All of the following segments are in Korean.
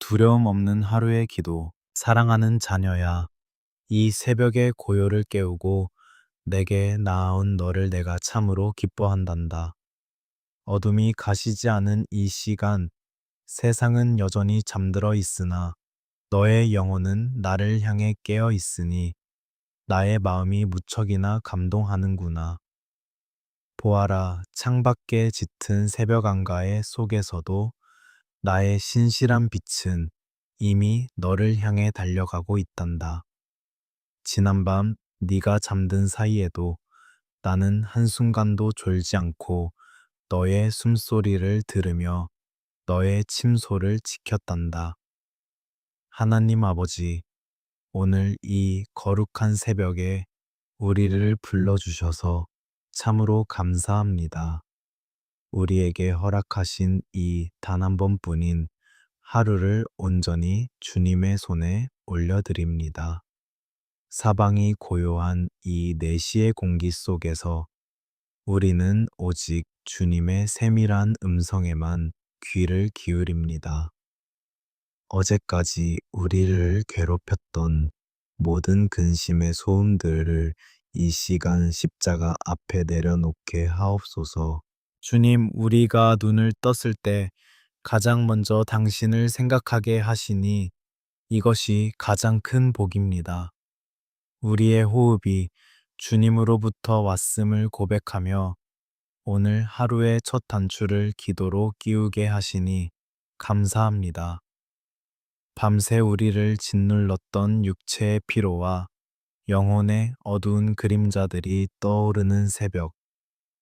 두려움 없는 하루의 기도. 사랑하는 자녀야, 이 새벽의 고요를 깨우고 내게 낳아온 너를 내가 참으로 기뻐한단다. 어둠이 가시지 않은 이 시간, 세상은 여전히 잠들어 있으나 너의 영혼은 나를 향해 깨어 있으니 나의 마음이 무척이나 감동하는구나. 보아라, 창밖에 짙은 새벽 안가의 속에서도 나의 신실한 빛은 이미 너를 향해 달려가고 있단다. 지난밤 네가 잠든 사이에도 나는 한순간도 졸지 않고 너의 숨소리를 들으며 너의 침소를 지켰단다. 하나님 아버지, 오늘 이 거룩한 새벽에 우리를 불러주셔서 참으로 감사합니다. 우리에게 허락하신 이 단 한 번뿐인 하루를 온전히 주님의 손에 올려드립니다. 사방이 고요한 이 4시의 공기 속에서 우리는 오직 주님의 세밀한 음성에만 귀를 기울입니다. 어제까지 우리를 괴롭혔던 모든 근심의 소음들을 이 시간 십자가 앞에 내려놓게 하옵소서. 주님, 우리가 눈을 떴을 때 가장 먼저 당신을 생각하게 하시니 이것이 가장 큰 복입니다. 우리의 호흡이 주님으로부터 왔음을 고백하며 오늘 하루의 첫 단추를 기도로 끼우게 하시니 감사합니다. 밤새 우리를 짓눌렀던 육체의 피로와 영혼의 어두운 그림자들이 떠오르는 새벽,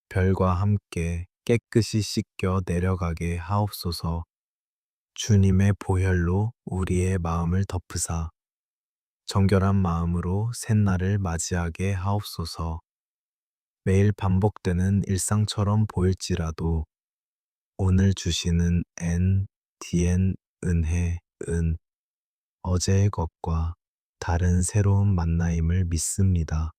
별과 함께 깨끗이 씻겨 내려가게 하옵소서. 주님의 보혈로 우리의 마음을 덮으사 정결한 마음으로 새날을 맞이하게 하옵소서. 매일 반복되는 일상처럼 보일지라도 오늘 주시는 DN 은혜, 어제의 것과 다른 새로운 만나임을 믿습니다.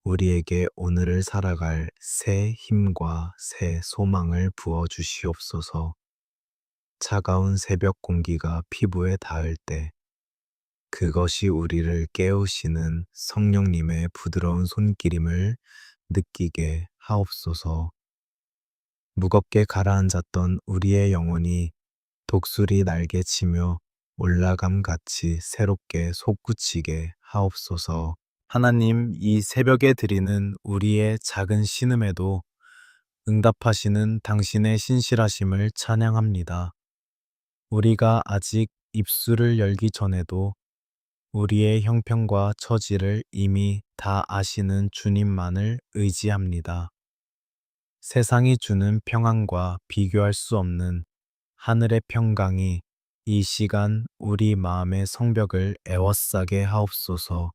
우리에게 오늘을 살아갈 새 힘과 새 소망을 부어 주시옵소서. 차가운 새벽 공기가 피부에 닿을 때 그것이 우리를 깨우시는 성령님의 부드러운 손길임을 느끼게 하옵소서. 무겁게 가라앉았던 우리의 영혼이 독수리 날개치며 올라감 같이 새롭게 솟구치게 하옵소서. 하나님, 이 새벽에 드리는 우리의 작은 신음에도 응답하시는 당신의 신실하심을 찬양합니다. 우리가 아직 입술을 열기 전에도 우리의 형편과 처지를 이미 다 아시는 주님만을 의지합니다. 세상이 주는 평안과 비교할 수 없는 하늘의 평강이 이 시간 우리 마음의 성벽을 에워싸게 하옵소서.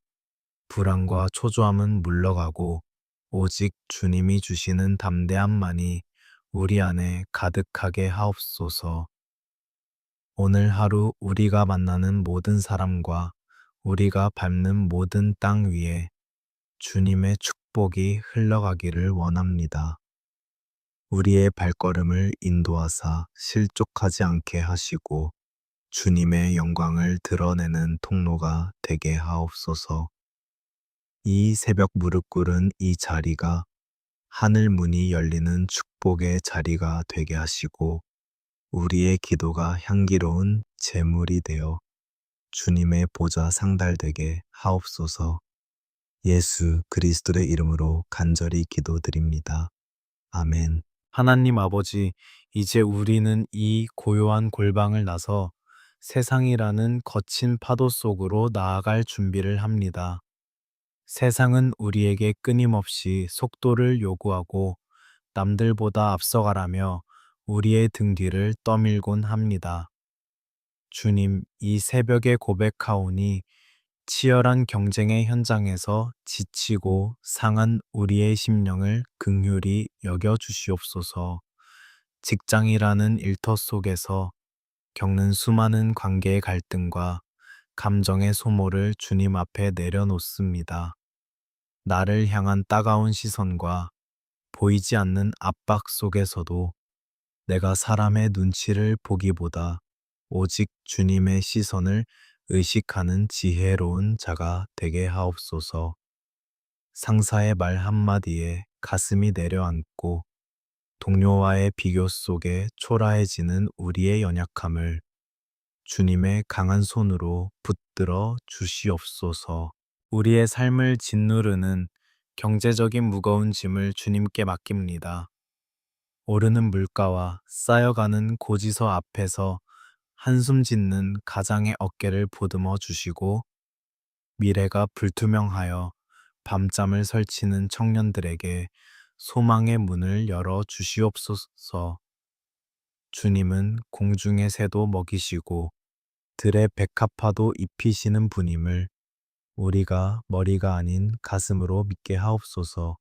불안과 초조함은 물러가고 오직 주님이 주시는 담대함만이 우리 안에 가득하게 하옵소서. 오늘 하루 우리가 만나는 모든 사람과 우리가 밟는 모든 땅 위에 주님의 축복이 흘러가기를 원합니다. 우리의 발걸음을 인도하사 실족하지 않게 하시고 주님의 영광을 드러내는 통로가 되게 하옵소서. 이 새벽 무릎 꿇은 이 자리가 하늘 문이 열리는 축복의 자리가 되게 하시고 우리의 기도가 향기로운 제물이 되어 주님의 보좌 상달되게 하옵소서. 예수 그리스도의 이름으로 간절히 기도드립니다. 아멘. 하나님 아버지, 이제 우리는 이 고요한 골방을 나서 세상이라는 거친 파도 속으로 나아갈 준비를 합니다. 세상은 우리에게 끊임없이 속도를 요구하고 남들보다 앞서가라며 우리의 등 뒤를 떠밀곤 합니다. 주님, 이 새벽에 고백하오니 치열한 경쟁의 현장에서 지치고 상한 우리의 심령을 긍휼히 여겨 주시옵소서. 직장이라는 일터 속에서 겪는 수많은 관계의 갈등과 감정의 소모를 주님 앞에 내려놓습니다. 나를 향한 따가운 시선과 보이지 않는 압박 속에서도 내가 사람의 눈치를 보기보다 오직 주님의 시선을 의식하는 지혜로운 자가 되게 하옵소서. 상사의 말 한마디에 가슴이 내려앉고 동료와의 비교 속에 초라해지는 우리의 연약함을 주님의 강한 손으로 붙들어 주시옵소서. 우리의 삶을 짓누르는 경제적인 무거운 짐을 주님께 맡깁니다. 오르는 물가와 쌓여가는 고지서 앞에서 한숨 짓는 가장의 어깨를 보듬어 주시고 미래가 불투명하여 밤잠을 설치는 청년들에게 소망의 문을 열어 주시옵소서. 주님은 공중의 새도 먹이시고 들의 백합화도 입히시는 분임을 우리가 머리가 아닌 가슴으로 믿게 하옵소서.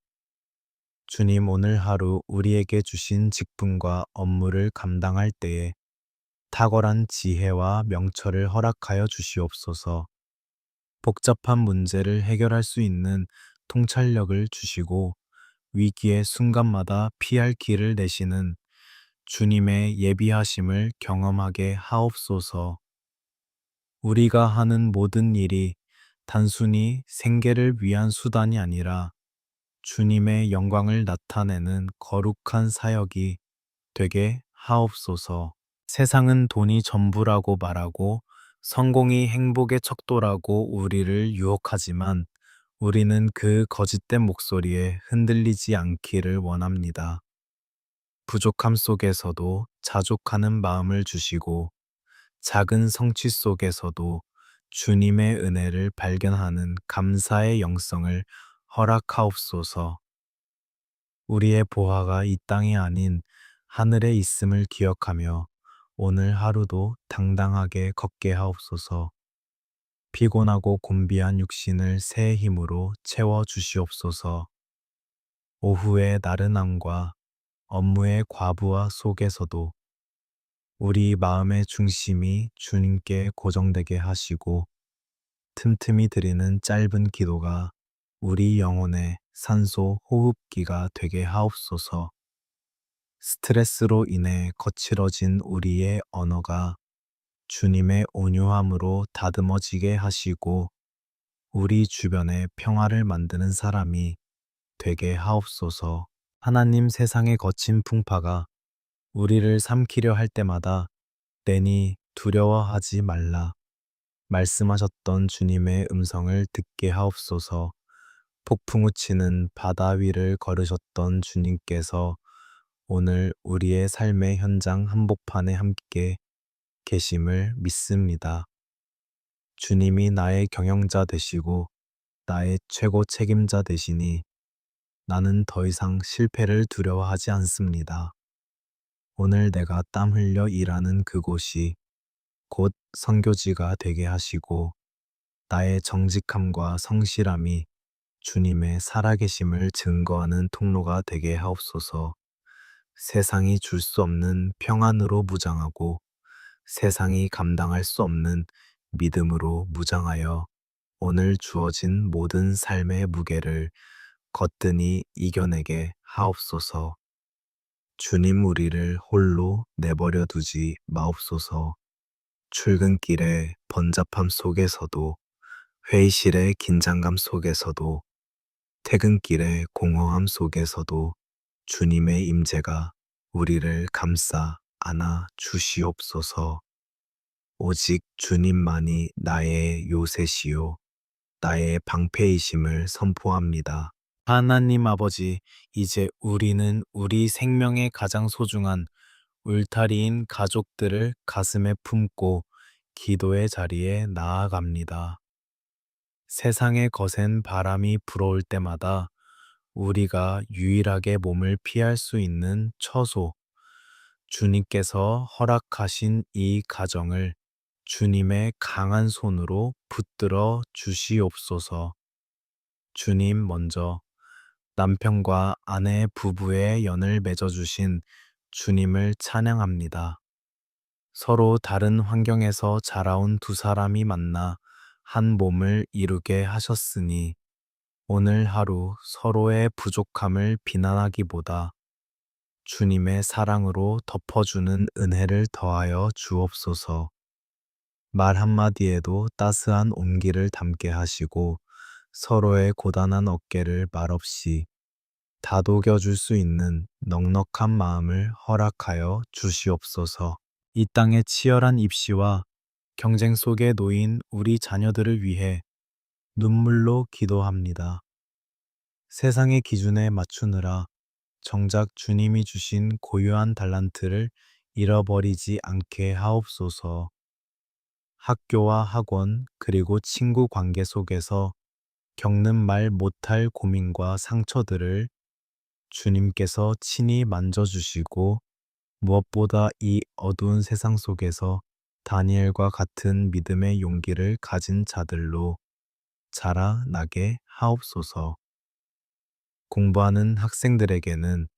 주님, 오늘 하루 우리에게 주신 직분과 업무를 감당할 때에 탁월한 지혜와 명철을 허락하여 주시옵소서. 복잡한 문제를 해결할 수 있는 통찰력을 주시고 위기의 순간마다 피할 길을 내시는 주님의 예비하심을 경험하게 하옵소서. 우리가 하는 모든 일이 단순히 생계를 위한 수단이 아니라 주님의 영광을 나타내는 거룩한 사역이 되게 하옵소서. 세상은 돈이 전부라고 말하고 성공이 행복의 척도라고 우리를 유혹하지만 우리는 그 거짓된 목소리에 흔들리지 않기를 원합니다. 부족함 속에서도 자족하는 마음을 주시고 작은 성취 속에서도 주님의 은혜를 발견하는 감사의 영성을 허락하옵소서. 우리의 보화가 이 땅이 아닌 하늘에 있음을 기억하며 오늘 하루도 당당하게 걷게 하옵소서. 피곤하고 곤비한 육신을 새 힘으로 채워 주시옵소서. 오후의 나른함과 업무의 과부하 속에서도 우리 마음의 중심이 주님께 고정되게 하시고 틈틈이 드리는 짧은 기도가 우리 영혼의 산소 호흡기가 되게 하옵소서. 스트레스로 인해 거칠어진 우리의 언어가 주님의 온유함으로 다듬어지게 하시고 우리 주변에 평화를 만드는 사람이 되게 하옵소서. 하나님, 세상의 거친 풍파가 우리를 삼키려 할 때마다 내니 두려워하지 말라 말씀하셨던 주님의 음성을 듣게 하옵소서. 폭풍우 치는 바다 위를 걸으셨던 주님께서 오늘 우리의 삶의 현장 한복판에 함께 계심을 믿습니다. 주님이 나의 경영자 되시고 나의 최고 책임자 되시니 나는 더 이상 실패를 두려워하지 않습니다. 오늘 내가 땀 흘려 일하는 그곳이 곧 선교지가 되게 하시고 나의 정직함과 성실함이 주님의 살아계심을 증거하는 통로가 되게 하옵소서. 세상이 줄 수 없는 평안으로 무장하고 세상이 감당할 수 없는 믿음으로 무장하여 오늘 주어진 모든 삶의 무게를 거뜬히 이겨내게 하옵소서. 주님, 우리를 홀로 내버려 두지 마옵소서. 출근길의 번잡함 속에서도 회의실의 긴장감 속에서도 퇴근길의 공허함 속에서도 주님의 임재가 우리를 감싸 안아 주시옵소서. 오직 주님만이 나의 요새시요 나의 방패이심을 선포합니다. 하나님 아버지, 이제 우리는 우리 생명의 가장 소중한 울타리인 가족들을 가슴에 품고 기도의 자리에 나아갑니다. 세상의 거센 바람이 불어올 때마다 우리가 유일하게 몸을 피할 수 있는 처소, 주님께서 허락하신 이 가정을 주님의 강한 손으로 붙들어 주시옵소서. 주님, 먼저 남편과 아내 부부의 연을 맺어주신 주님을 찬양합니다. 서로 다른 환경에서 자라온 두 사람이 만나 한 몸을 이루게 하셨으니 오늘 하루 서로의 부족함을 비난하기보다 주님의 사랑으로 덮어주는 은혜를 더하여 주옵소서. 말 한마디에도 따스한 온기를 담게 하시고 서로의 고단한 어깨를 말없이 다독여 줄 수 있는 넉넉한 마음을 허락하여 주시옵소서. 이 땅의 치열한 입시와 경쟁 속에 놓인 우리 자녀들을 위해 눈물로 기도합니다. 세상의 기준에 맞추느라 정작 주님이 주신 고유한 달란트를 잃어버리지 않게 하옵소서. 학교와 학원 그리고 친구 관계 속에서 겪는 말 못할 고민과 상처들을 주님께서 친히 만져주시고 무엇보다 이 어두운 세상 속에서 다니엘과 같은 믿음의 용기를 가진 자들로 자라나게 하옵소서. 공부하는 학생들에게는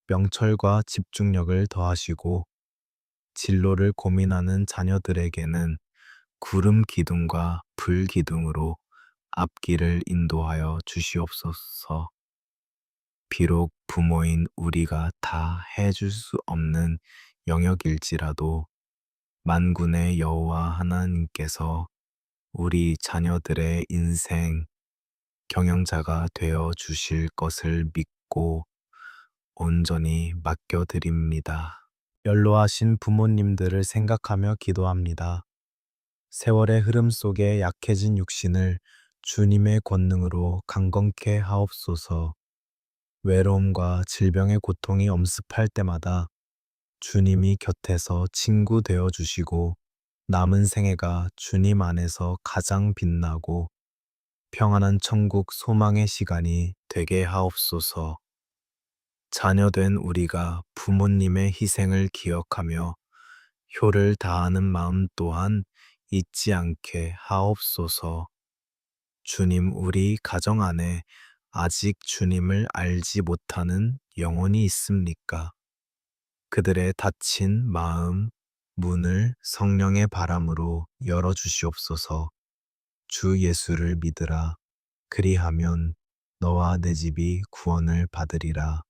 명철과 집중력을 더하시고 진로를 고민하는 자녀들에게는 구름 기둥과 불 기둥으로 앞길을 인도하여 주시옵소서. 비록 부모인 우리가 다 해줄 수 없는 영역일지라도 만군의 여호와 하나님께서 우리 자녀들의 인생 경영자가 되어 주실 것을 믿고 온전히 맡겨드립니다. 연로하신 부모님들을 생각하며 기도합니다. 세월의 흐름 속에 약해진 육신을 주님의 권능으로 강건케 하옵소서. 외로움과 질병의 고통이 엄습할 때마다 주님이 곁에서 친구 되어 주시고 남은 생애가 주님 안에서 가장 빛나고 평안한 천국 소망의 시간이 되게 하옵소서. 자녀된 우리가 부모님의 희생을 기억하며 효를 다하는 마음 또한 잊지 않게 하옵소서. 주님, 우리 가정 안에 아직 주님을 알지 못하는 영혼이 있습니까? 그들의 닫힌 마음, 문을 성령의 바람으로 열어주시옵소서. 주 예수를 믿으라. 그리하면 너와 내 집이 구원을 받으리라.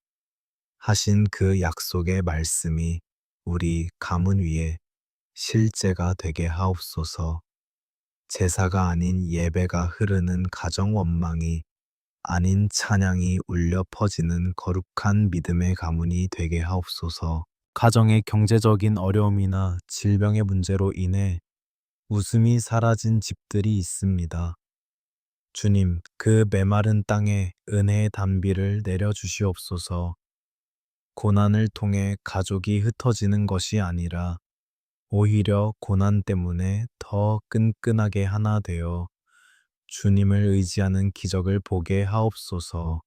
하신 그 약속의 말씀이 우리 가문 위에 실제가 되게 하옵소서. 제사가 아닌 예배가 흐르는 가정 원망이 아닌 찬양이 울려 퍼지는 거룩한 믿음의 가문이 되게 하옵소서. 가정의 경제적인 어려움이나 질병의 문제로 인해 웃음이 사라진 집들이 있습니다. 주님, 그 메마른 땅에 은혜의 단비를 내려주시옵소서. 고난을 통해 가족이 흩어지는 것이 아니라 오히려 고난 때문에 더 끈끈하게 하나 되어 주님을 의지하는 기적을 보게 하옵소서.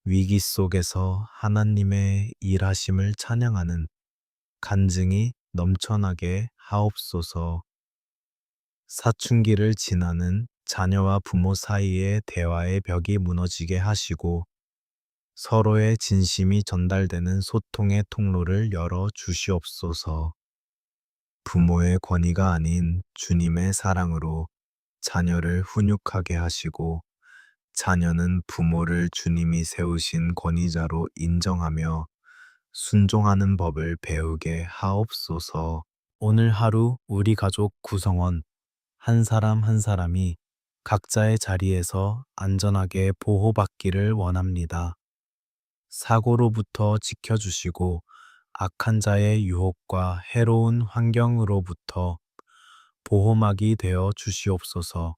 위기 속에서 하나님의 일하심을 찬양하는 간증이 넘쳐나게 하옵소서. 사춘기를 지나는 자녀와 부모 사이의 대화의 벽이 무너지게 하시고 서로의 진심이 전달되는 소통의 통로를 열어 주시옵소서. 부모의 권위가 아닌 주님의 사랑으로 자녀를 훈육하게 하시고 자녀는 부모를 주님이 세우신 권위자로 인정하며 순종하는 법을 배우게 하옵소서. 오늘 하루 우리 가족 구성원 한 사람 한 사람이 각자의 자리에서 안전하게 보호받기를 원합니다. 사고로부터 지켜주시고 악한 자의 유혹과 해로운 환경으로부터 보호막이 되어 주시옵소서.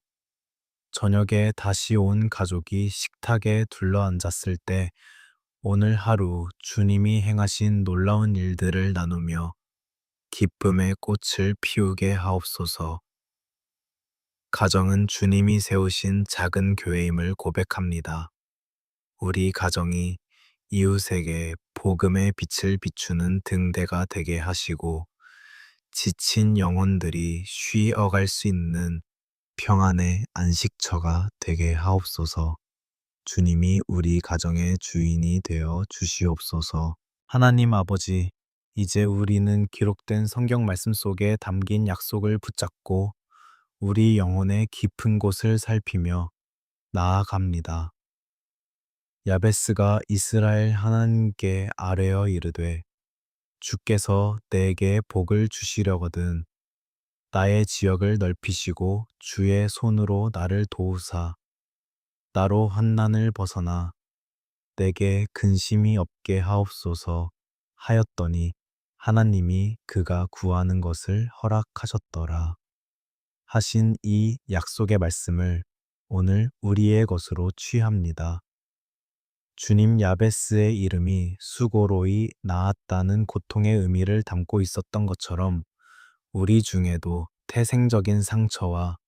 저녁에 다시 온 가족이 식탁에 둘러앉았을 때 오늘 하루 주님이 행하신 놀라운 일들을 나누며 기쁨의 꽃을 피우게 하옵소서. 가정은 주님이 세우신 작은 교회임을 고백합니다. 우리 가정이 이웃에게 복음의 빛을 비추는 등대가 되게 하시고 지친 영혼들이 쉬어갈 수 있는 평안의 안식처가 되게 하옵소서. 주님이 우리 가정의 주인이 되어 주시옵소서. 하나님 아버지, 이제 우리는 기록된 성경 말씀 속에 담긴 약속을 붙잡고 우리 영혼의 깊은 곳을 살피며 나아갑니다. 야베스가 이스라엘 하나님께 아뢰어 이르되 주께서 내게 복을 주시려거든 나의 지역을 넓히시고 주의 손으로 나를 도우사 나로 환난을 벗어나 내게 근심이 없게 하옵소서 하였더니 하나님이 그가 구하는 것을 허락하셨더라. 하신 이 약속의 말씀을 오늘 우리의 것으로 취합니다. 주님 야베스의 이름이 수고로이 나았다는 고통의 의미를 담고 있었던 것처럼 우리 중에도 태생적인 상처와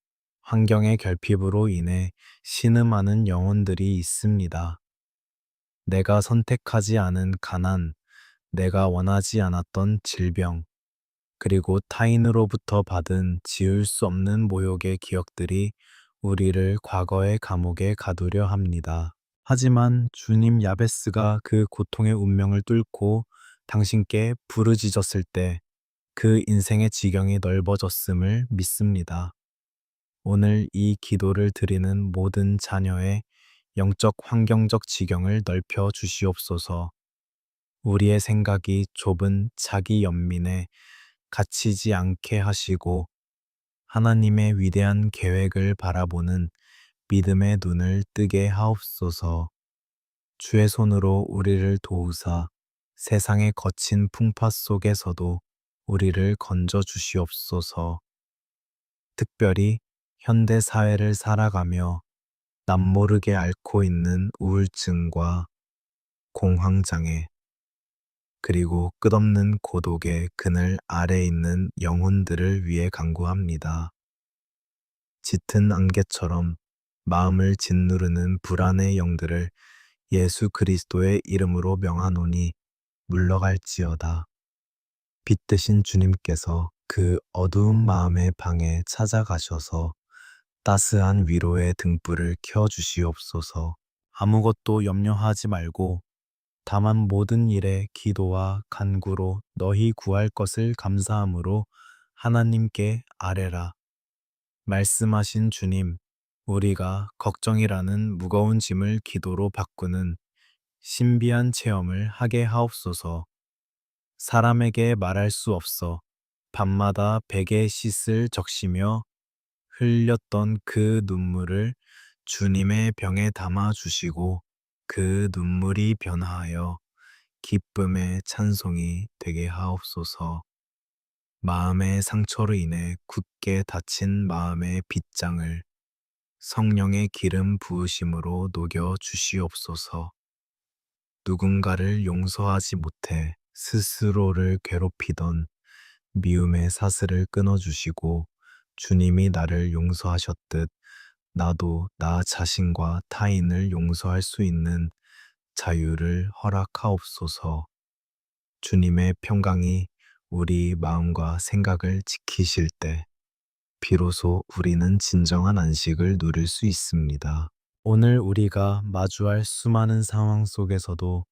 환경의 결핍으로 인해 신음하는 영혼들이 있습니다. 내가 선택하지 않은 가난, 내가 원하지 않았던 질병, 그리고 타인으로부터 받은 지울 수 없는 모욕의 기억들이 우리를 과거의 감옥에 가두려 합니다. 하지만 주님 야베스가 그 고통의 운명을 뚫고 당신께 부르짖었을 때 그 인생의 지경이 넓어졌음을 믿습니다. 오늘 이 기도를 드리는 모든 자녀의 영적 환경적 지경을 넓혀 주시옵소서. 우리의 생각이 좁은 자기 연민에 갇히지 않게 하시고 하나님의 위대한 계획을 바라보는 믿음의 눈을 뜨게 하옵소서. 주의 손으로 우리를 도우사 세상의 거친 풍파 속에서도 우리를 건져 주시옵소서. 특별히 현대 사회를 살아가며 남모르게 앓고 있는 우울증과 공황장애, 그리고 끝없는 고독의 그늘 아래 있는 영혼들을 위해 간구합니다. 짙은 안개처럼 마음을 짓누르는 불안의 영들을 예수 그리스도의 이름으로 명하노니 물러갈지어다. 빛 대신 주님께서 그 어두운 마음의 방에 찾아가셔서 따스한 위로의 등불을 켜 주시옵소서. 아무것도 염려하지 말고 다만 모든 일에 기도와 간구로 너희 구할 것을 감사함으로 하나님께 아뢰라. 말씀하신 주님, 우리가 걱정이라는 무거운 짐을 기도로 바꾸는 신비한 체험을 하게 하옵소서. 사람에게 말할 수 없어 밤마다 베개 씻을 적시며 흘렸던 그 눈물을 주님의 병에 담아 주시고 그 눈물이 변화하여 기쁨의 찬송이 되게 하옵소서. 마음의 상처로 인해 굳게 닫힌 마음의 빗장을 성령의 기름 부으심으로 녹여 주시옵소서. 누군가를 용서하지 못해 스스로를 괴롭히던 미움의 사슬을 끊어주시고 주님이 나를 용서하셨듯 나도 나 자신과 타인을 용서할 수 있는 자유를 허락하옵소서. 주님의 평강이 우리 마음과 생각을 지키실 때 비로소 우리는 진정한 안식을 누릴 수 있습니다. 오늘 우리가 마주할 수많은 상황 속에서도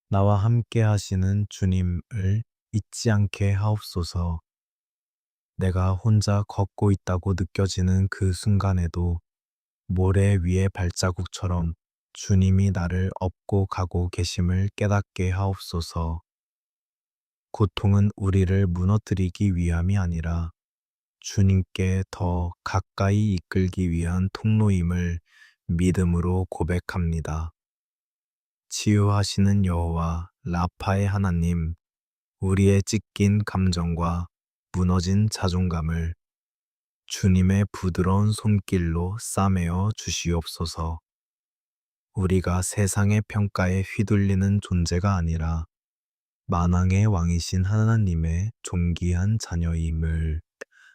나와 함께 하시는 주님을 잊지 않게 하옵소서. 내가 혼자 걷고 있다고 느껴지는 그 순간에도 모래 위의 발자국처럼 주님이 나를 업고 가고 계심을 깨닫게 하옵소서. 고통은 우리를 무너뜨리기 위함이 아니라 주님께 더 가까이 이끌기 위한 통로임을 믿음으로 고백합니다. 치유하시는 여호와 라파의 하나님, 우리의 찢긴 감정과 무너진 자존감을 주님의 부드러운 손길로 싸매어 주시옵소서. 우리가 세상의 평가에 휘둘리는 존재가 아니라 만왕의 왕이신 하나님의 존귀한 자녀임을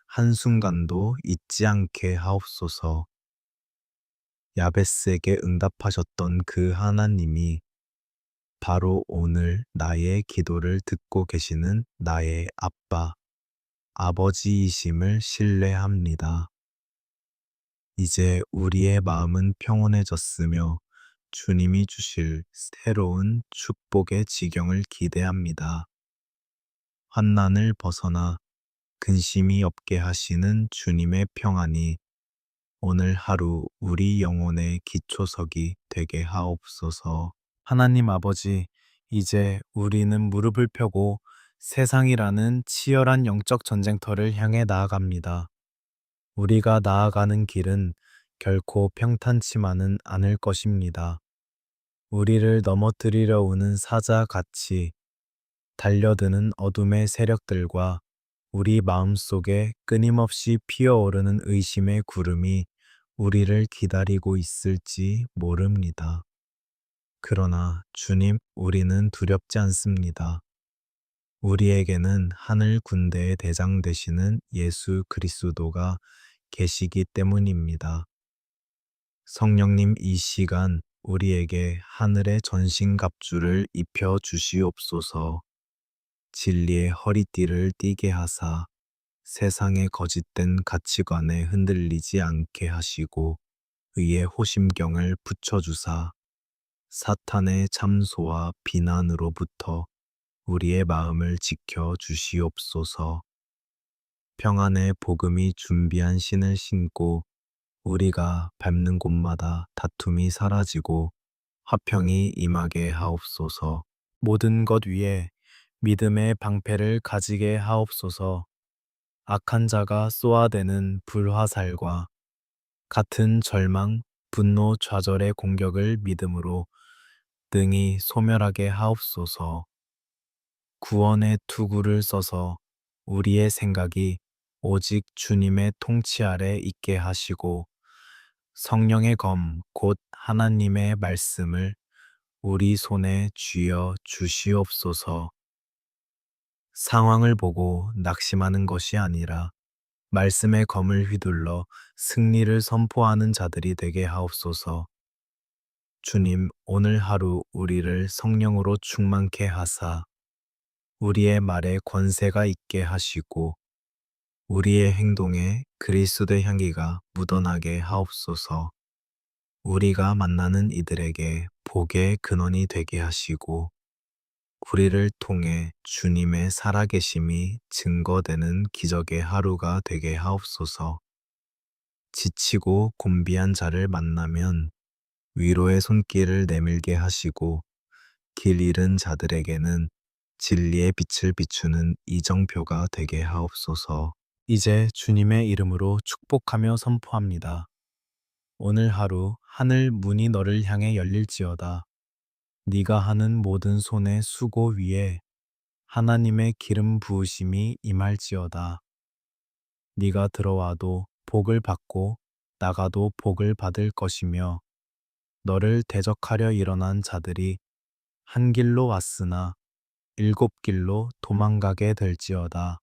한순간도 잊지 않게 하옵소서. 야베스에게 응답하셨던 그 하나님이 바로 오늘 나의 기도를 듣고 계시는 나의 아빠, 아버지이심을 신뢰합니다. 이제 우리의 마음은 평온해졌으며 주님이 주실 새로운 축복의 지경을 기대합니다. 환난을 벗어나 근심이 없게 하시는 주님의 평안이 오늘 하루 우리 영혼의 기초석이 되게 하옵소서. 하나님 아버지, 이제 우리는 무릎을 펴고 세상이라는 치열한 영적 전쟁터를 향해 나아갑니다. 우리가 나아가는 길은 결코 평탄치만은 않을 것입니다. 우리를 넘어뜨리려 오는 사자같이 달려드는 어둠의 세력들과 우리 마음속에 끊임없이 피어오르는 의심의 구름이 우리를 기다리고 있을지 모릅니다. 그러나 주님, 우리는 두렵지 않습니다. 우리에게는 하늘 군대의 대장 되시는 예수 그리스도가 계시기 때문입니다. 성령님, 이 시간 우리에게 하늘의 전신갑주를 입혀 주시옵소서. 진리의 허리띠를 띠게 하사 세상의 거짓된 가치관에 흔들리지 않게 하시고 의의 호심경을 붙여주사 사탄의 참소와 비난으로부터 우리의 마음을 지켜 주시옵소서. 평안의 복음이 준비한 신을 신고 우리가 밟는 곳마다 다툼이 사라지고 화평이 임하게 하옵소서. 모든 것 위에 믿음의 방패를 가지게 하옵소서. 악한 자가 쏘아대는 불화살과 같은 절망, 분노, 좌절의 공격을 믿음으로 능히 소멸하게 하옵소서. 구원의 투구를 써서 우리의 생각이 오직 주님의 통치 아래 있게 하시고 성령의 검, 곧 하나님의 말씀을 우리 손에 쥐어 주시옵소서. 상황을 보고 낙심하는 것이 아니라 말씀의 검을 휘둘러 승리를 선포하는 자들이 되게 하옵소서. 주님, 오늘 하루 우리를 성령으로 충만케 하사 우리의 말에 권세가 있게 하시고 우리의 행동에 그리스도의 향기가 묻어나게 하옵소서. 우리가 만나는 이들에게 복의 근원이 되게 하시고 우리를 통해 주님의 살아계심이 증거되는 기적의 하루가 되게 하옵소서. 지치고 곤비한 자를 만나면 위로의 손길을 내밀게 하시고 길 잃은 자들에게는 진리의 빛을 비추는 이정표가 되게 하옵소서. 이제 주님의 이름으로 축복하며 선포합니다. 오늘 하루 하늘 문이 너를 향해 열릴지어다. 네가 하는 모든 손의 수고 위에 하나님의 기름 부으심이 임할지어다. 네가 들어와도 복을 받고 나가도 복을 받을 것이며 너를 대적하려 일어난 자들이 한 길로 왔으나 일곱 길로 도망가게 될지어다.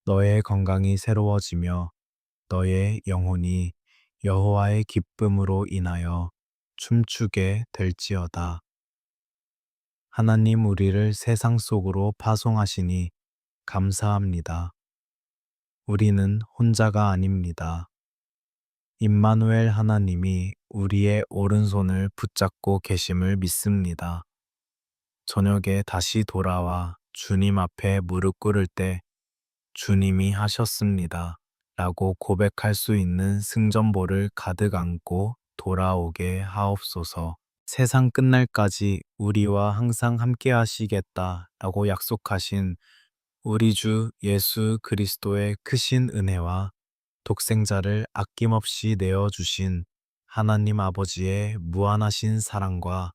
너의 건강이 새로워지며 너의 영혼이 여호와의 기쁨으로 인하여 춤추게 될지어다. 하나님, 우리를 세상 속으로 파송하시니 감사합니다. 우리는 혼자가 아닙니다. 임마누엘 하나님이 우리의 오른손을 붙잡고 계심을 믿습니다. 저녁에 다시 돌아와 주님 앞에 무릎 꿇을 때 주님이 하셨습니다. 라고 고백할 수 있는 승전보를 가득 안고 돌아오게 하옵소서. 세상 끝날까지 우리와 항상 함께 하시겠다 라고 약속하신 우리 주 예수 그리스도의 크신 은혜와 독생자를 아낌없이 내어주신 하나님 아버지의 무한하신 사랑과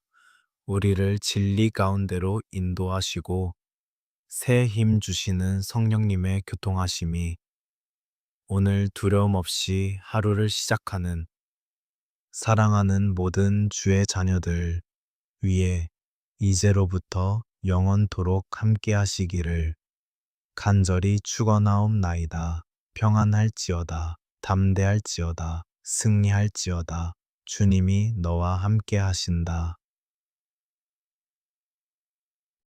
우리를 진리 가운데로 인도하시고 새 힘 주시는 성령님의 교통하심이 오늘 두려움 없이 하루를 시작하는 사랑하는 모든 주의 자녀들 위에 이제로부터 영원토록 함께 하시기를 간절히 축원하옵나이다. 평안할지어다. 담대할지어다. 승리할지어다. 주님이 너와 함께 하신다.